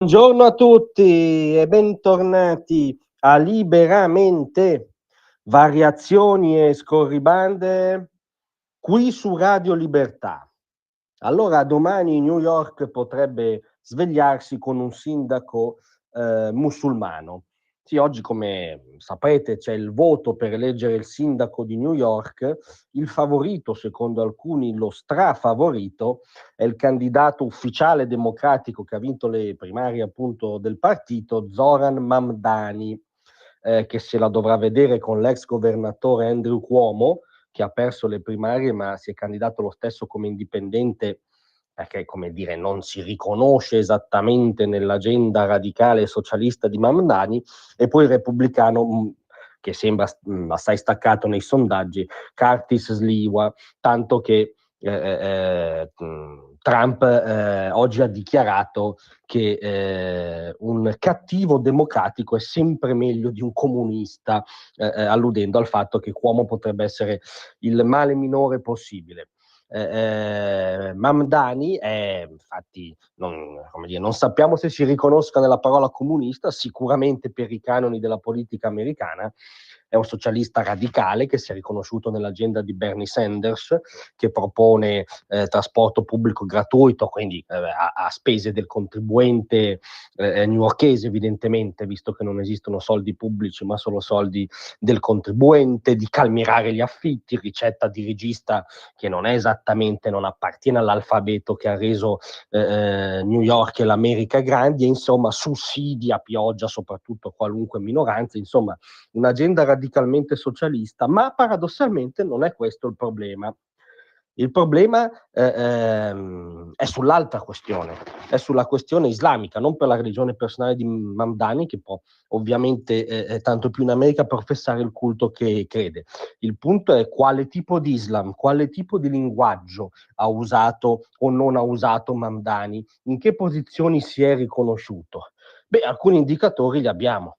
Buongiorno a tutti e bentornati a Liberamente, variazioni e scorribande qui su Radio Libertà. Allora, domani New York potrebbe svegliarsi con un sindaco musulmano. Sì, oggi, come saprete, c'è il voto per eleggere il sindaco di New York. Il favorito, secondo alcuni, lo strafavorito, è il candidato ufficiale democratico che ha vinto le primarie appunto del partito, Zoran Mamdani, che se la dovrà vedere con l'ex governatore Andrew Cuomo, che ha perso le primarie ma si è candidato lo stesso come indipendente perché, come dire, non si riconosce esattamente nell'agenda radicale e socialista di Mamdani, e poi il repubblicano che sembra assai staccato nei sondaggi, Curtis Sliwa, tanto che Trump oggi ha dichiarato che un cattivo democratico è sempre meglio di un comunista, alludendo al fatto che Cuomo potrebbe essere il male minore possibile. Mamdani è, infatti, non sappiamo se si riconosca nella parola comunista, sicuramente per i canoni della politica americana. È un socialista radicale che si è riconosciuto nell'agenda di Bernie Sanders, che propone trasporto pubblico gratuito, quindi a spese del contribuente newyorkese, evidentemente, visto che non esistono soldi pubblici ma solo soldi del contribuente, di calmierare gli affitti, ricetta dirigista che non è esattamente, non appartiene all'alfabeto che ha reso New York e l'America grandi, e insomma sussidi a pioggia soprattutto qualunque minoranza, insomma un'agenda radicalmente socialista, ma paradossalmente non è questo il problema. Il problema è sull'altra questione, è sulla questione islamica, non per la religione personale di Mamdani, che può ovviamente tanto più in America professare il culto che crede. Il punto è quale tipo di Islam, quale tipo di linguaggio ha usato o non ha usato Mamdani, in che posizioni si è riconosciuto. Beh, alcuni indicatori li abbiamo.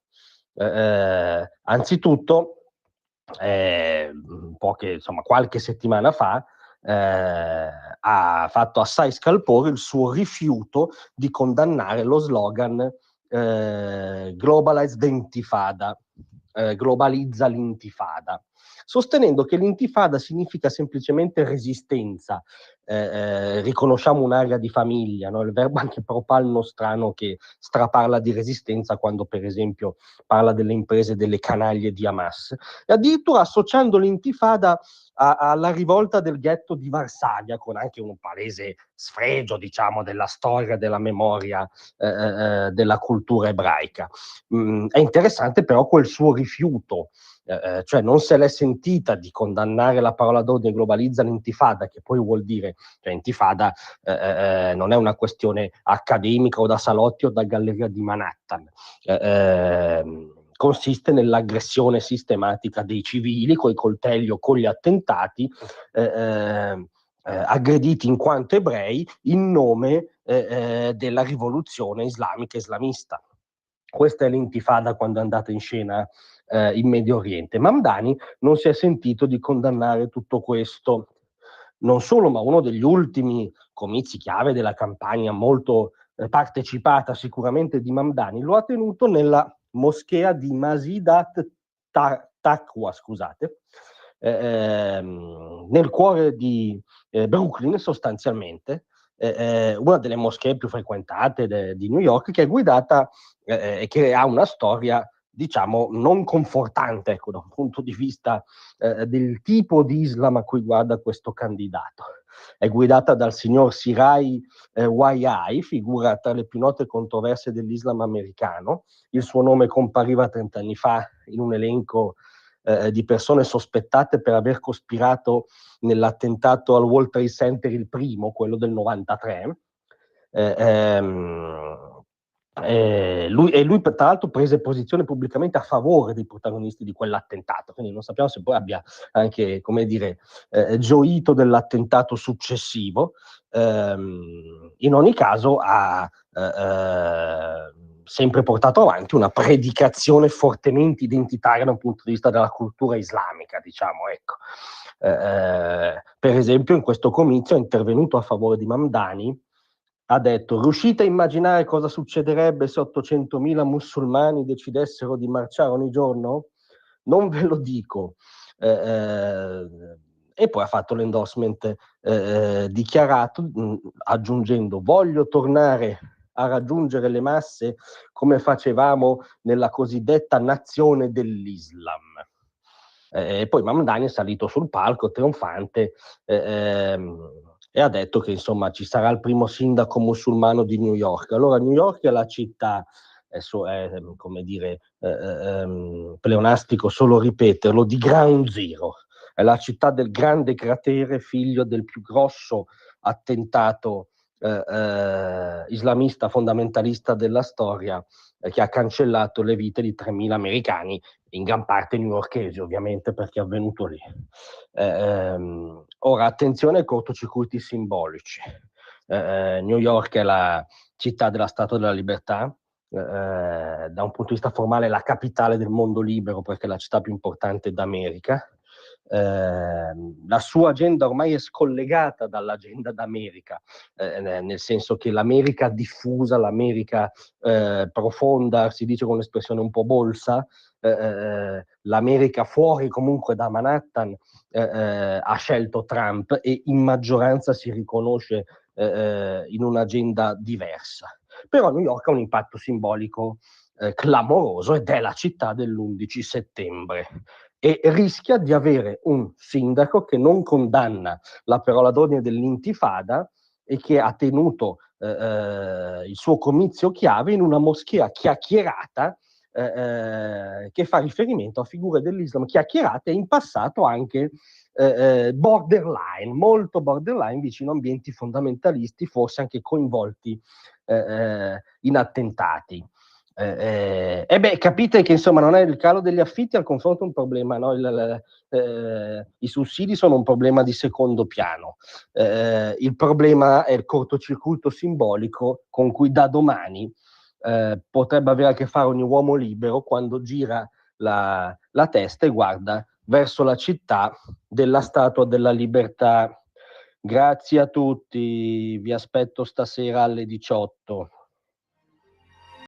Anzitutto, qualche settimana fa, ha fatto assai scalpore il suo rifiuto di condannare lo slogan Globalize the Intifada, globalizza l'intifada, sostenendo che l'intifada significa semplicemente resistenza. Riconosciamo un'area di famiglia, no? Il verbo anche propalno strano che straparla di resistenza quando, per esempio, parla delle imprese delle canaglie di Hamas, e addirittura associando l'intifada alla rivolta del ghetto di Varsavia, con anche un palese sfregio, diciamo, della storia, della memoria, della cultura ebraica. È interessante però quel suo rifiuto, cioè non se l'è sentita di condannare la parola d'ordine globalizza l'intifada, che poi vuol dire, cioè intifada non è una questione accademica o da salotti o da galleria di Manhattan, consiste nell'aggressione sistematica dei civili coi coltelli o con gli attentati, aggrediti in quanto ebrei in nome della rivoluzione islamica islamista. Questa è l'intifada quando è andata in scena in Medio Oriente. Mamdani non si è sentito di condannare tutto questo. Non solo, ma uno degli ultimi comizi chiave della campagna, molto partecipata sicuramente di Mamdani, lo ha tenuto nella moschea di Masjidat Taqwa, scusate, nel cuore di Brooklyn sostanzialmente, una delle moschee più frequentate di New York, che è guidata e che ha una storia, diciamo, non confortante, ecco, da un punto di vista del tipo di Islam a cui guarda questo candidato. È guidata dal signor Sirai Wayai, figura tra le più note controversie dell'Islam americano. Il suo nome compariva 30 anni fa in un elenco di persone sospettate per aver cospirato nell'attentato al World Trade Center, il primo, quello del 93. Eh, ehm, lui tra l'altro prese posizione pubblicamente a favore dei protagonisti di quell'attentato, quindi non sappiamo se poi abbia anche, come dire, gioito dell'attentato successivo. In ogni caso ha sempre portato avanti una predicazione fortemente identitaria da un punto di vista della cultura islamica, diciamo, ecco. Per esempio in questo comizio è intervenuto a favore di Mamdani ha detto: riuscite a immaginare cosa succederebbe se 800.000 musulmani decidessero di marciare ogni giorno? Non ve lo dico. E poi ha fatto l'endorsement dichiarato, aggiungendo: voglio tornare a raggiungere le masse come facevamo nella cosiddetta nazione dell'Islam. E poi Mamdani è salito sul palco trionfante e ha detto che insomma ci sarà il primo sindaco musulmano di New York. Allora New York è la città, come dire, pleonastico solo ripeterlo, di Ground Zero. È la città del grande cratere, figlio del più grosso attentato islamista fondamentalista della storia, che ha cancellato le vite di 3.000 americani, in gran parte newyorkesi ovviamente, perché è avvenuto lì. Ora attenzione ai cortocircuiti simbolici. New York è la città della Statua della Libertà, da un punto di vista formale la capitale del mondo libero, perché è la città più importante d'America. La sua agenda ormai è scollegata dall'agenda d'America, nel senso che l'America diffusa, l'America profonda, si dice con un'espressione un po' bolsa, l'America fuori comunque da Manhattan ha scelto Trump e in maggioranza si riconosce in un'agenda diversa. Però New York ha un impatto simbolico clamoroso ed è la città dell'11 settembre e rischia di avere un sindaco che non condanna la parola d'ordine dell'intifada e che ha tenuto il suo comizio chiave in una moschea chiacchierata che fa riferimento a figure dell'Islam chiacchierate e in passato anche borderline, molto borderline, vicino a ambienti fondamentalisti, forse anche coinvolti in attentati. Capite che insomma non è il calo degli affitti al confronto un problema, no? I sussidi sono un problema di secondo piano. Il problema è il cortocircuito simbolico con cui da domani potrebbe avere a che fare ogni uomo libero quando gira la testa e guarda verso la città della Statua della Libertà. Grazie a tutti, vi aspetto stasera alle 18.